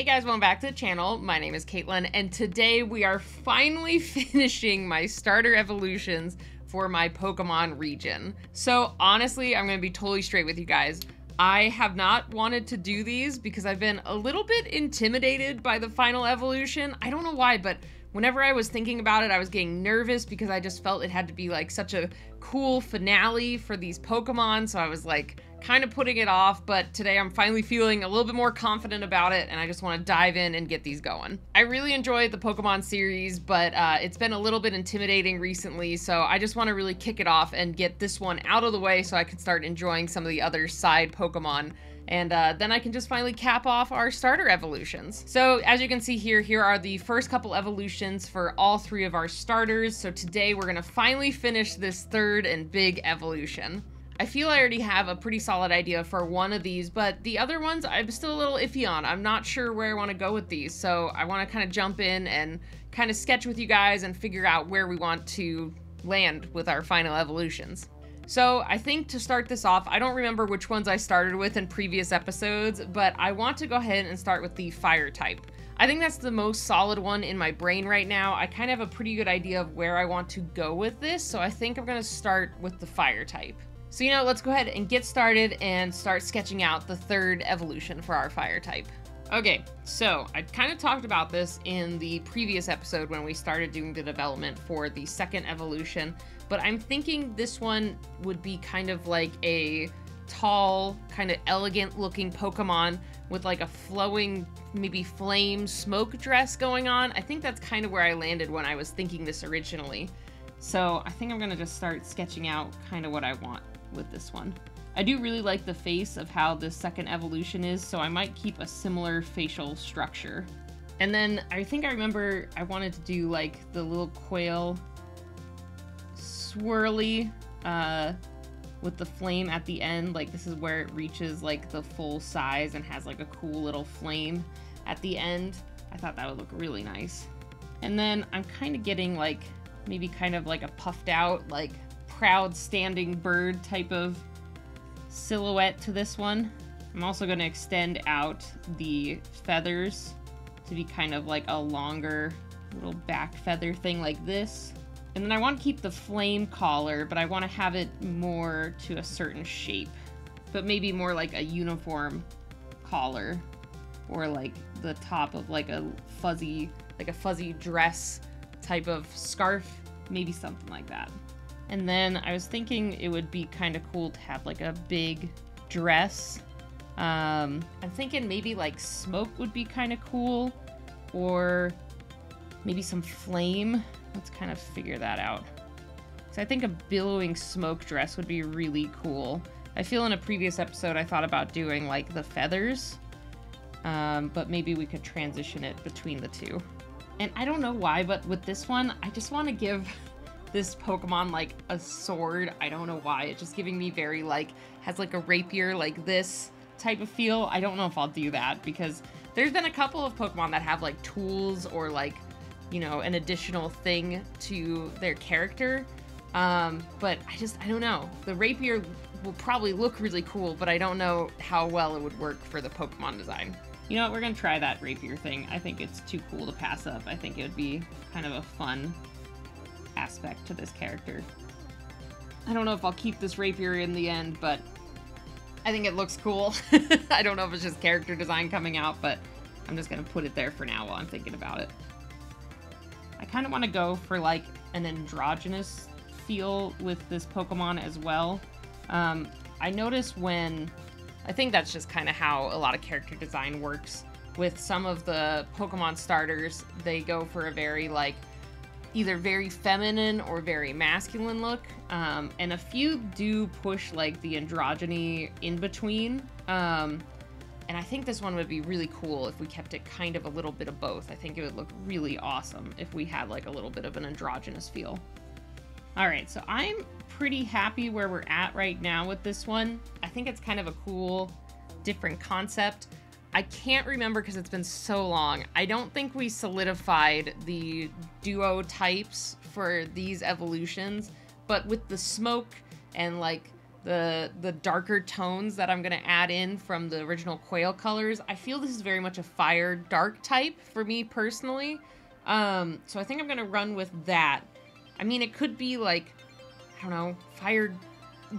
Hey guys, welcome back to the channel. My name is Caitlin, and today we are finally finishing my starter evolutions for my Pokemon region. So honestly, I'm gonna be totally straight with you guys. I have not wanted to do these because I've been a little bit intimidated by the final evolution. I don't know why, but whenever I was thinking about it, I was getting nervous because I just felt it had to be like such a cool finale for these Pokemon. So I was like kind of putting it off, but today I'm finally feeling a little bit more confident about it, and I just want to dive in and get these going. I really enjoyed the Pokemon series, but it's been a little bit intimidating recently, so I just want to really kick it off and get this one out of the way so I can start enjoying some of the other side Pokemon. And then I can just finally cap off our starter evolutions. So as you can see here are the first couple evolutions for all three of our starters. So today we're gonna finally finish this third and big evolution. I feel I already have a pretty solid idea for one of these, but the other ones I'm still a little iffy on. I'm not sure where I want to go with these, so I want to kind of jump in and kind of sketch with you guys and figure out where we want to land with our final evolutions. So I think to start this off, I don't remember which ones I started with in previous episodes, but I want to go ahead and start with the fire type. I think that's the most solid one in my brain right now. I kind of have a pretty good idea of where I want to go with this, so I think I'm going to start with the fire type. So, let's go ahead and get started and start sketching out the third evolution for our fire type. Okay, so I kind of talked about this in the previous episode when we started doing the development for the second evolution, but I'm thinking this one would be kind of like a tall, kind of elegant looking Pokemon with like a flowing, maybe flame smoke dress going on. I think that's kind of where I landed when I was thinking this originally. So I think I'm gonna just start sketching out kind of what I want with this one. I do really like the face of how this second evolution is, so I might keep a similar facial structure. And then I think I remember I wanted to do like the little quail swirly with the flame at the end. Like this is where it reaches like the full size and has like a cool little flame at the end. I thought that would look really nice. And then I'm kind of getting like maybe kind of like a puffed out, like proud standing bird type of silhouette to this one. I'm also going to extend out the feathers to be kind of like a longer little back feather thing like this. And then I want to keep the flame collar, but I want to have it more to a certain shape, but maybe more like a uniform collar, or like the top of like a fuzzy dress type of scarf, maybe something like that. And then I was thinking it would be kind of cool to have like a big dress. I'm thinking maybe like smoke would be kind of cool, or maybe some flame. Let's kind of figure that out. So I think a billowing smoke dress would be really cool. I feel in a previous episode I thought about doing like the feathers, but maybe we could transition it between the two. And I don't know why, but with this one, I just want to give this Pokemon like a sword. I don't know why. It's just giving me very like, has like a rapier like this type of feel. I don't know if I'll do that because there's been a couple of Pokemon that have like tools or like, an additional thing to their character. But I don't know. The rapier will probably look really cool, but I don't know how well it would work for the Pokemon design. You know what? We're going to try that rapier thing. I think it's too cool to pass up. I think it would be kind of a fun aspect to this character. I don't know if I'll keep this rapier in the end, but I think it looks cool. I don't know if it's just character design coming out, but I'm just going to put it there for now while I'm thinking about it. I kind of want to go for like an androgynous feel with this Pokemon as well. I noticed I think that's just kind of how a lot of character design works. With some of the Pokemon starters, they go for a very like either very feminine or very masculine look, and a few do push like the androgyny in between, and I think this one would be really cool if we kept it kind of a little bit of both. I think it would look really awesome if we had like a little bit of an androgynous feel. Alright, so I'm pretty happy where we're at right now with this one. I think it's kind of a cool, different concept. I can't remember because it's been so long. I don't think we solidified the duo types for these evolutions, but with the smoke and like the darker tones that I'm going to add in from the original Quail colors. I feel this is very much a fire dark type for me personally. So I think I'm going to run with that. I mean, it could be like, I don't know, fire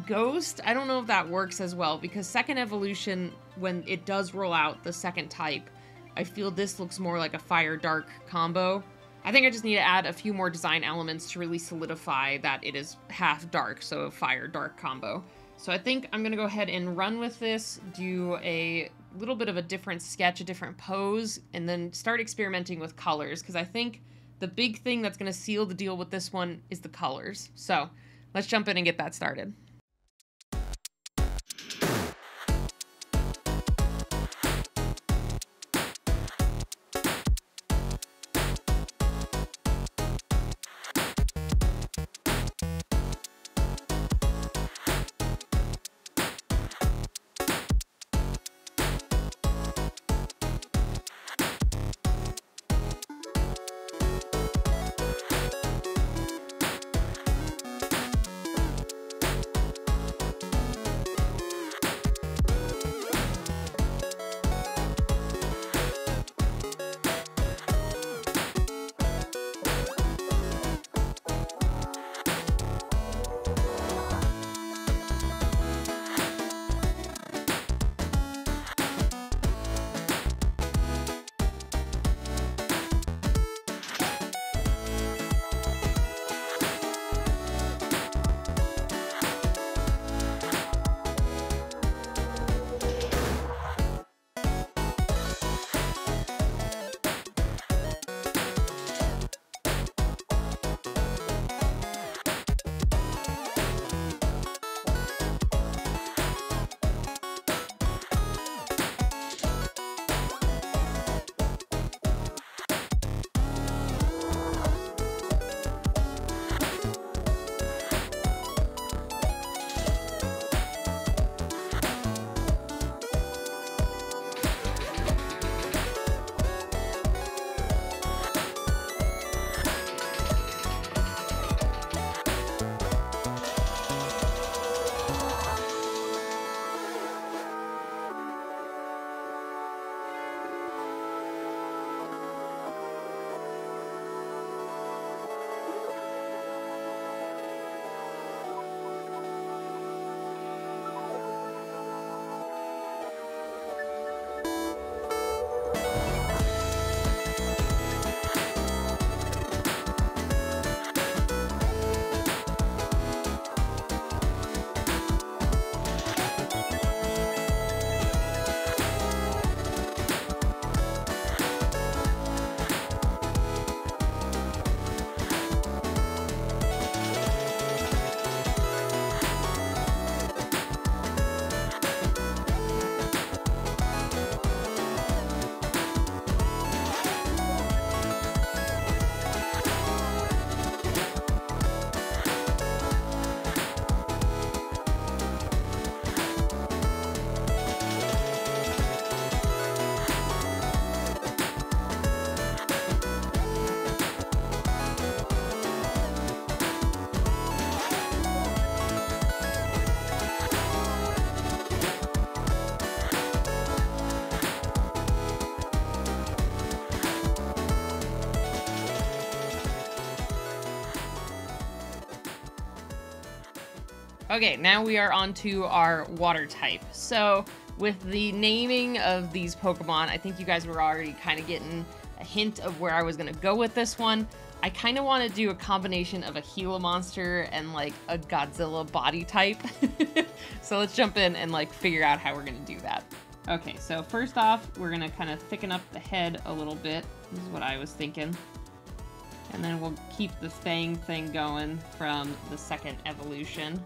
ghost. I don't know if that works as well, because second evolution, when it does roll out the second type, I feel this looks more like a fire dark combo. I think I just need to add a few more design elements to really solidify that it is half dark, so a fire dark combo. So I think I'm gonna go ahead and run with this, do a little bit of a different sketch, a different pose, and then start experimenting with colors, because I think the big thing that's gonna seal the deal with this one is the colors. So let's jump in and get that started. Okay, now we are on to our water type. So with the naming of these Pokemon, I think you guys were already kind of getting a hint of where I was going to go with this one. I kind of want to do a combination of a Gila monster and like a Godzilla body type. So let's jump in and like figure out how we're going to do that. Okay, so first off, we're going to kind of thicken up the head a little bit. This is what I was thinking. And then we'll keep the fang thing going from the second evolution.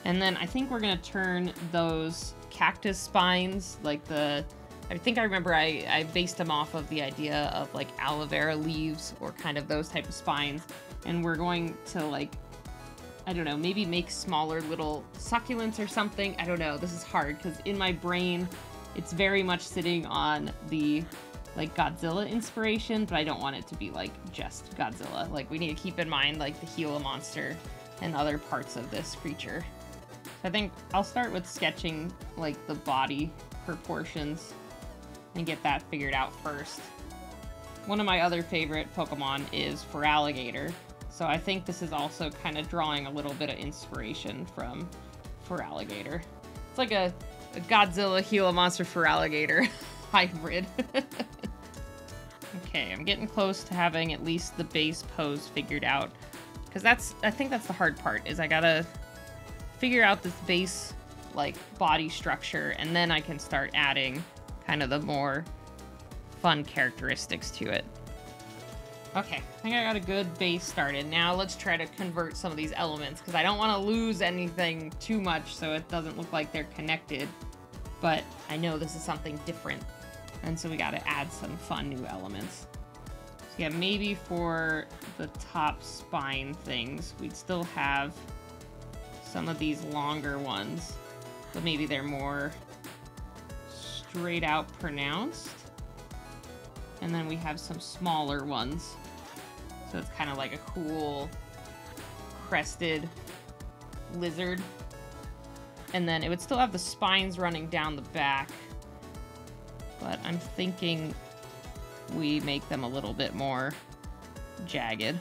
And then I think we're going to turn those cactus spines, like I think I remember I based them off of the idea of like aloe vera leaves or kind of those type of spines. And we're going to like, I don't know, maybe make smaller little succulents or something. I don't know. This is hard because in my brain, it's very much sitting on the like Godzilla inspiration, but I don't want it to be like just Godzilla. Like we need to keep in mind like the Gila monster and other parts of this creature. So I think I'll start with sketching like the body proportions and get that figured out first. One of my other favorite Pokemon is Feraligatr, so I think this is also kind of drawing a little bit of inspiration from Feraligatr. It's like a Godzilla Gila Monster Feraligatr hybrid. Okay, I'm getting close to having at least the base pose figured out, because I think that's the hard part, is I gotta figure out this base like body structure, and then I can start adding kind of the more fun characteristics to it. Okay, I think I got a good base started. Now let's try to convert some of these elements, because I don't want to lose anything too much so it doesn't look like they're connected, but I know this is something different, and so we got to add some fun new elements. So yeah, maybe for the top spine things, we'd still have some of these longer ones, but maybe they're more straight out pronounced. And then we have some smaller ones. So it's kind of like a cool crested lizard. And then it would still have the spines running down the back, but I'm thinking we make them a little bit more jagged.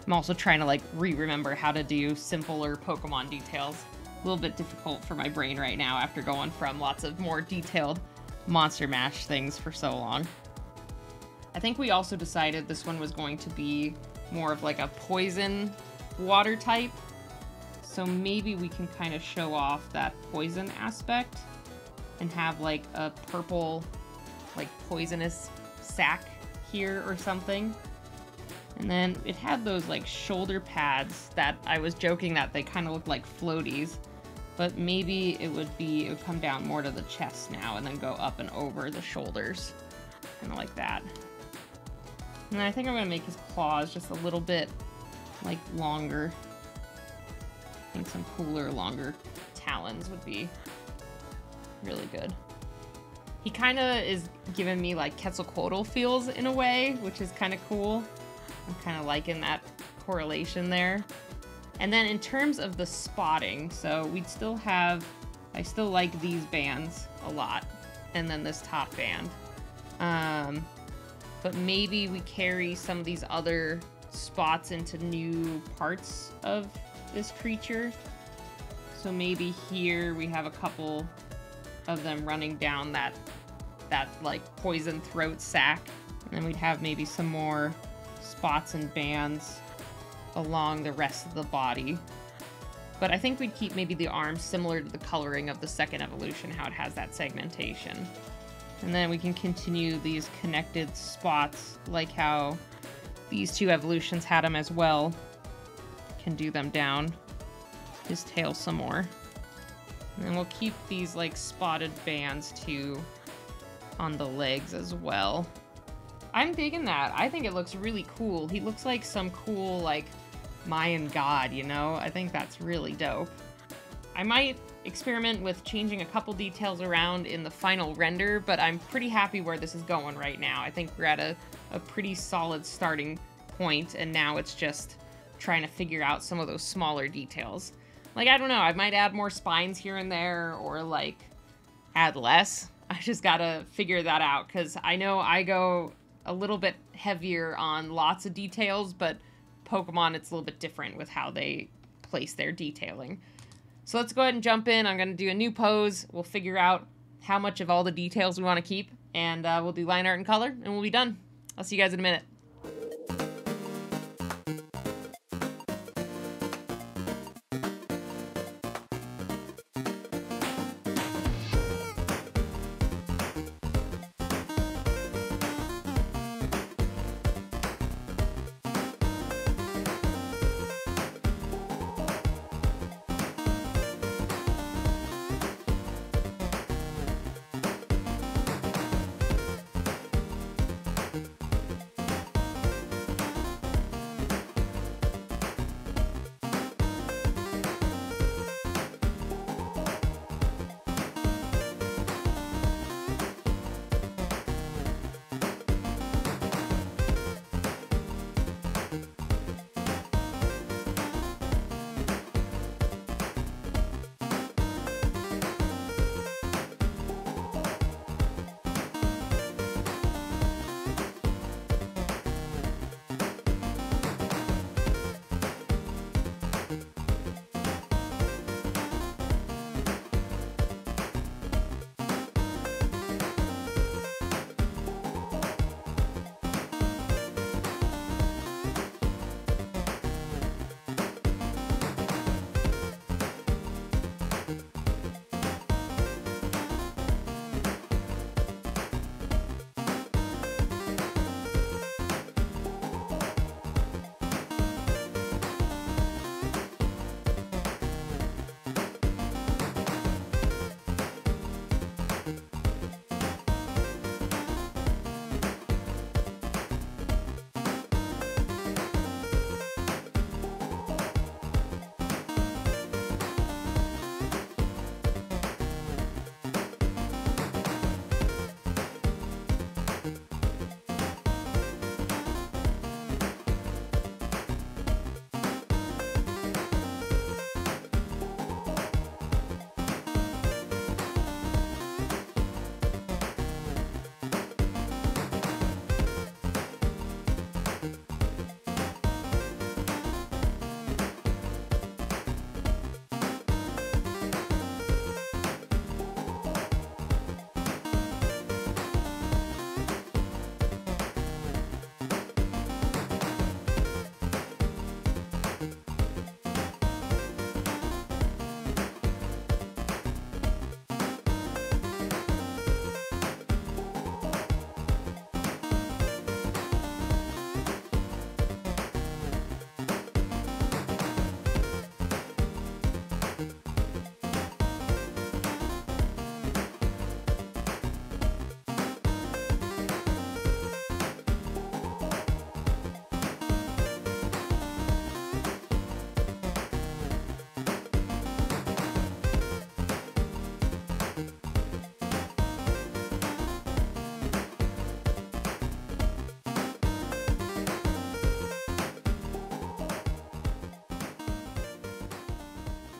I'm also trying to like remember how to do simpler Pokemon details. A little bit difficult for my brain right now after going from lots of more detailed Monster Mash things for so long. I think we also decided this one was going to be more of like a poison water type. So maybe we can kind of show off that poison aspect and have like a purple, like poisonous sac here or something. And then it had those like shoulder pads that I was joking that they kind of look like floaties, but maybe it would come down more to the chest now and then go up and over the shoulders, kind of like that. And then I think I'm gonna make his claws just a little bit like longer. I think some cooler, longer talons would be really good. He kind of is giving me like Quetzalcoatl feels in a way, which is kind of cool. I'm kind of liking that correlation there. And then in terms of the spotting, so we'd still have, I still like these bands a lot, and then this top band. But maybe we carry some of these other spots into new parts of this creature. So maybe here we have a couple of them running down that like poison throat sac. And then we'd have maybe some more spots and bands along the rest of the body. But I think we'd keep maybe the arms similar to the coloring of the second evolution, how it has that segmentation. And then we can continue these connected spots like how these two evolutions had them as well. Can do them down his tail some more. And then we'll keep these like spotted bands too on the legs as well. I'm digging that. I think it looks really cool. He looks like some cool like Mayan god, you know? I think that's really dope. I might experiment with changing a couple details around in the final render, but I'm pretty happy where this is going right now. I think we're at a pretty solid starting point, and now it's just trying to figure out some of those smaller details. Like, I don't know, I might add more spines here and there, or like add less. I just gotta figure that out, because I know I go a little bit heavier on lots of details, but Pokemon, it's a little bit different with how they place their detailing. So let's go ahead and jump in. I'm going to do a new pose. We'll figure out how much of all the details we want to keep, and we'll do line art and color, and we'll be done. I'll see you guys in a minute.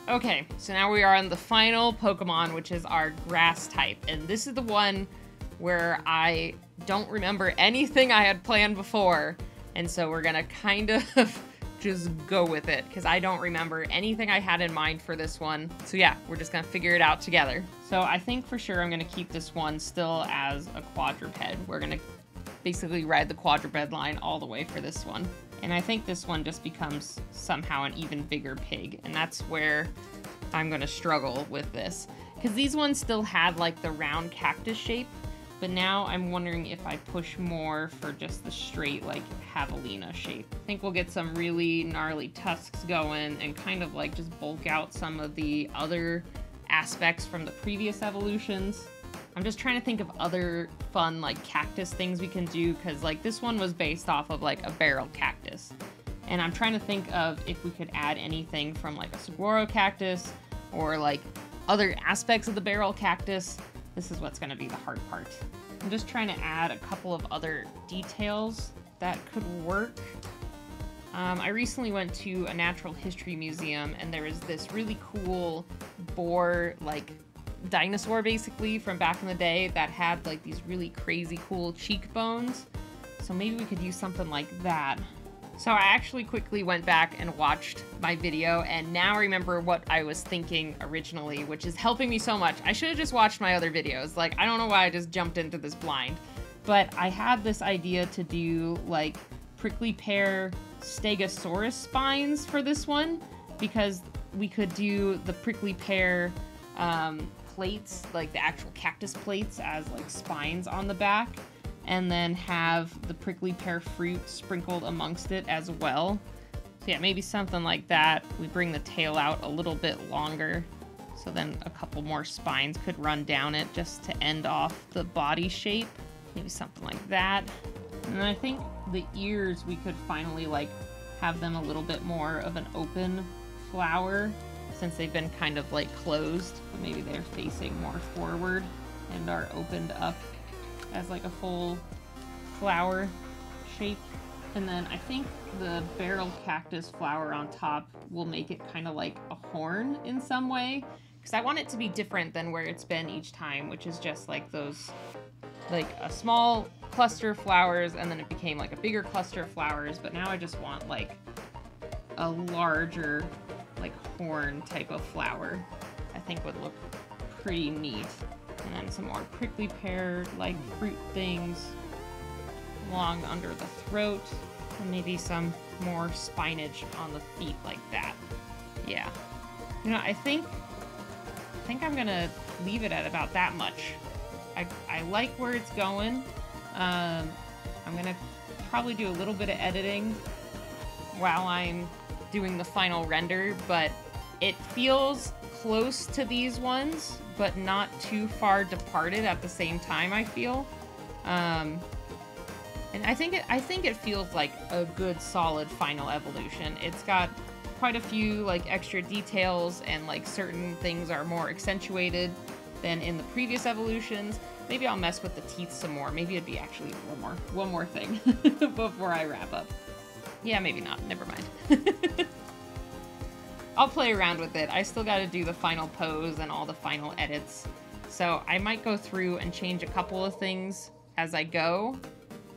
Okay, so now we are on the final Pokemon, which is our grass type. And this is the one where I don't remember anything I had planned before. And so we're gonna kind of just go with it, because I don't remember anything I had in mind for this one. So yeah, we're just gonna figure it out together. So I think for sure I'm gonna keep this one still as a quadruped. We're gonna basically ride the quadruped line all the way for this one. And I think this one just becomes somehow an even bigger pig. And that's where I'm gonna struggle with this. Because these ones still had like the round cactus shape, but now I'm wondering if I push more for just the straight like javelina shape. I think we'll get some really gnarly tusks going and kind of like just bulk out some of the other aspects from the previous evolutions. I'm just trying to think of other fun like cactus things we can do, because like this one was based off of like a barrel cactus. And I'm trying to think of if we could add anything from like a saguaro cactus or like other aspects of the barrel cactus. This is what's gonna be the hard part. I'm just trying to add a couple of other details that could work. I recently went to a natural history museum and there was this really cool boar, like dinosaur basically from back in the day that had like these really crazy cool cheekbones. So maybe we could use something like that. So I actually quickly went back and watched my video and now I remember what I was thinking originally, which is helping me so much. I should have just watched my other videos. Like, I don't know why I just jumped into this blind, but I had this idea to do like prickly pear stegosaurus spines for this one, because we could do the prickly pear plates, like the actual cactus plates, as like spines on the back, and then have the prickly pear fruit sprinkled amongst it as well. So yeah, maybe something like that. We bring the tail out a little bit longer, so then a couple more spines could run down it just to end off the body shape. Maybe something like that. And then I think the ears, we could finally like have them a little bit more of an open flower, since they've been kind of like closed, but maybe they're facing more forward and are opened up as like a full flower shape. And then I think the barrel cactus flower on top will make it kind of like a horn in some way, because I want it to be different than where it's been each time, which is just like those, like a small cluster of flowers, and then it became like a bigger cluster of flowers, but now I just want like a larger like horn type of flower. I think would look pretty neat. And then some more prickly pear like fruit things along under the throat, and maybe some more spinach on the feet like that. Yeah, you know, I think I'm gonna leave it at about that much. I like where it's going. I'm gonna probably do a little bit of editing while I'm doing the final render, but it feels close to these ones, but not too far departed at the same time, I feel. And I think it feels like a good solid final evolution. It's got quite a few like extra details, and like certain things are more accentuated than in the previous evolutions. Maybe I'll mess with the teeth some more. Maybe it'd be actually one more thing before I wrap up. Yeah, maybe not. Never mind. I'll play around with it. I still got to do the final pose and all the final edits. So I might go through and change a couple of things as I go.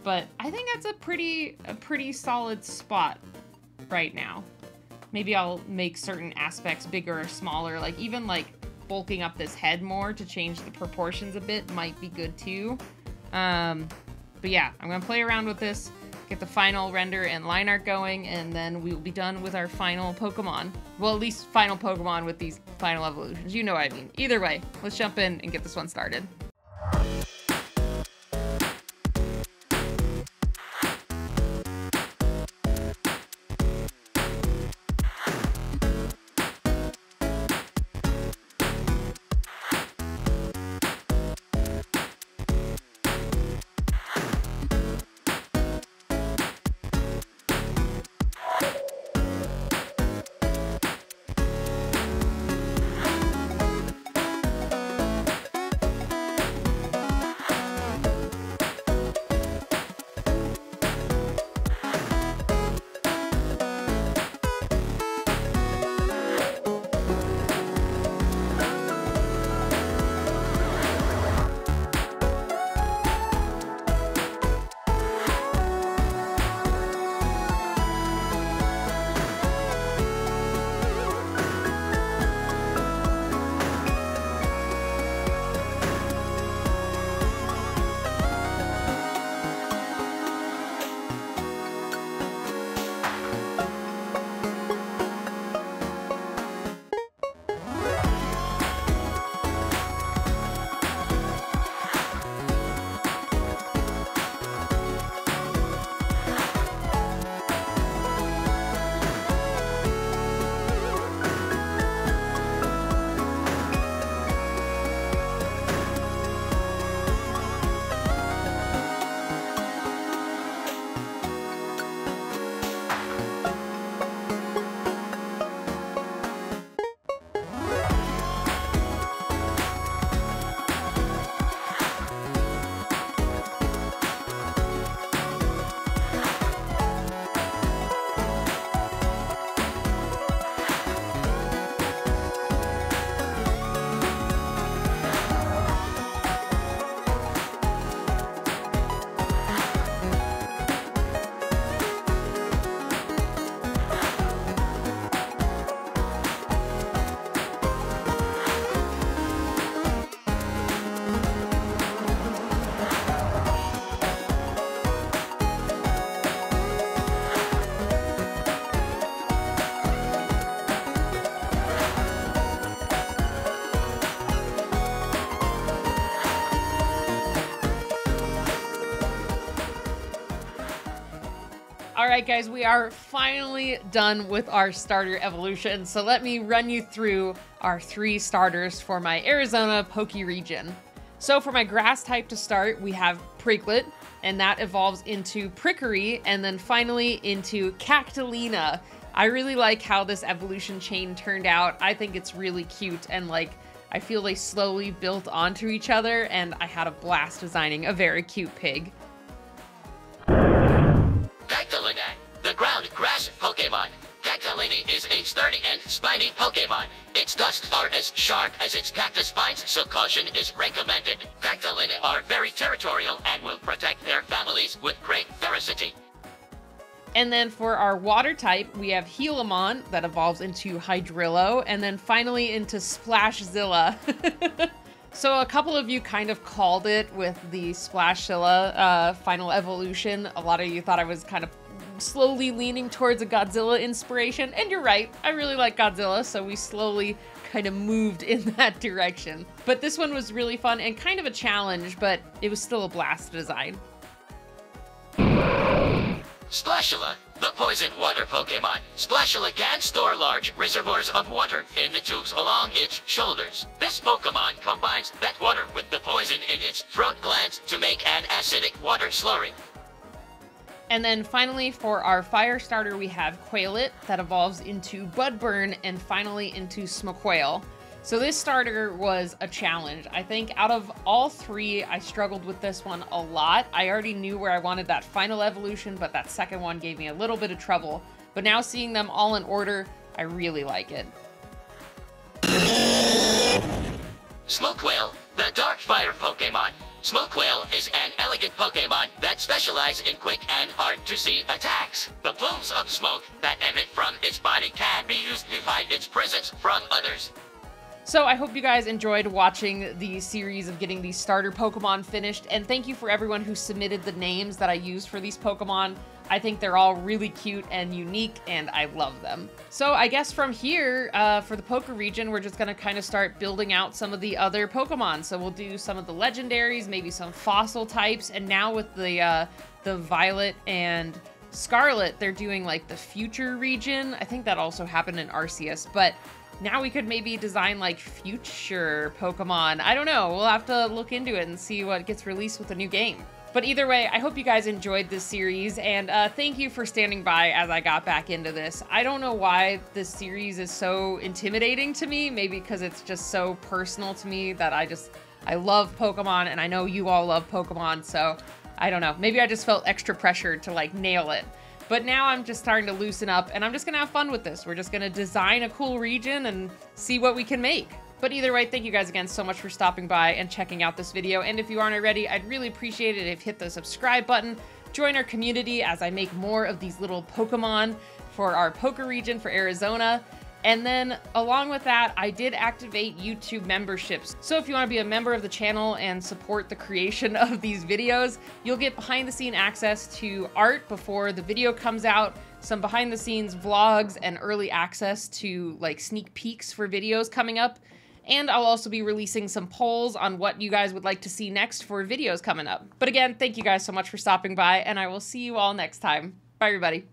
But I think that's a pretty solid spot right now. Maybe I'll make certain aspects bigger or smaller. Like even like bulking up this head more to change the proportions a bit might be good too. But yeah, I'm going to play around with this, get the final render and line art going, and then we will be done with our final Pokemon. Well, at least final Pokemon with these final evolutions. You know what I mean. Either way, let's jump in and get this one started. Alright guys, we are finally done with our starter evolution, so let me run you through our 3 starters for my Arizona Poke region. So for my grass type to start, we have Priglet, and that evolves into Prickery, and then finally into Cactilina. I really like how this evolution chain turned out. I think it's really cute, and like, I feel they slowly built onto each other, and I had a blast designing a very cute pig. Cactilina, the ground grass Pokemon. Cactilina is a sturdy and spiny Pokemon. Its tusks are as sharp as its cactus spines, so caution is recommended. Cactilina are very territorial and will protect their families with great ferocity. And then for our water type, we have Heliumon that evolves into Hydrillo, and then finally into Splashzilla. So a couple of you kind of called it with the Splashzilla final evolution. A lot of you thought I was kind of slowly leaning towards a Godzilla inspiration, and you're right, I really like Godzilla, so we slowly kind of moved in that direction. But this one was really fun and kind of a challenge, but it was still a blast to design. Splashula, the poison water Pokemon. Splashula can store large reservoirs of water in the tubes along its shoulders. This Pokemon combines that water with the poison in its throat glands to make an acidic water slurry. And then finally for our fire starter, we have Quaillet that evolves into Budburn and finally into Smoquail. So this starter was a challenge. I think out of all 3, I struggled with this one a lot. I already knew where I wanted that final evolution, but that second one gave me a little bit of trouble. But now seeing them all in order, I really like it. Smoquail, the dark fire Pokemon. Smoquail is an elegant Pokemon that specializes in quick and hard-to-see attacks. The plumes of smoke that emit from its body can be used to hide its presence from others. So I hope you guys enjoyed watching the series of getting these starter Pokemon finished, and thank you for everyone who submitted the names that I used for these Pokemon. I think they're all really cute and unique, and I love them. So I guess from here, for the Poke region, we're just gonna kind of start building out some of the other Pokemon. So we'll do some of the legendaries, maybe some fossil types, and now with the Violet and Scarlet, they're doing like the future region. I think that also happened in Arceus, but now we could maybe design like future Pokemon. I don't know, we'll have to look into it and see what gets released with the new game. But either way, I hope you guys enjoyed this series, and thank you for standing by as I got back into this. I don't know why this series is so intimidating to me, maybe because it's just so personal to me that I love Pokemon, and I know you all love Pokemon, so I don't know. Maybe I just felt extra pressured to like nail it. But now I'm just starting to loosen up, and I'm just gonna have fun with this. We're just gonna design a cool region and see what we can make. But either way, thank you guys again so much for stopping by and checking out this video. And if you aren't already, I'd really appreciate it if you hit the subscribe button, join our community as I make more of these little Pokemon for our Poke region for Arizona. And then along with that, I did activate YouTube memberships. So if you want to be a member of the channel and support the creation of these videos, you'll get behind the scene access to art before the video comes out, some behind the scenes vlogs, and early access to like sneak peeks for videos coming up. And I'll also be releasing some polls on what you guys would like to see next for videos coming up. But again, thank you guys so much for stopping by, and I will see you all next time. Bye, everybody.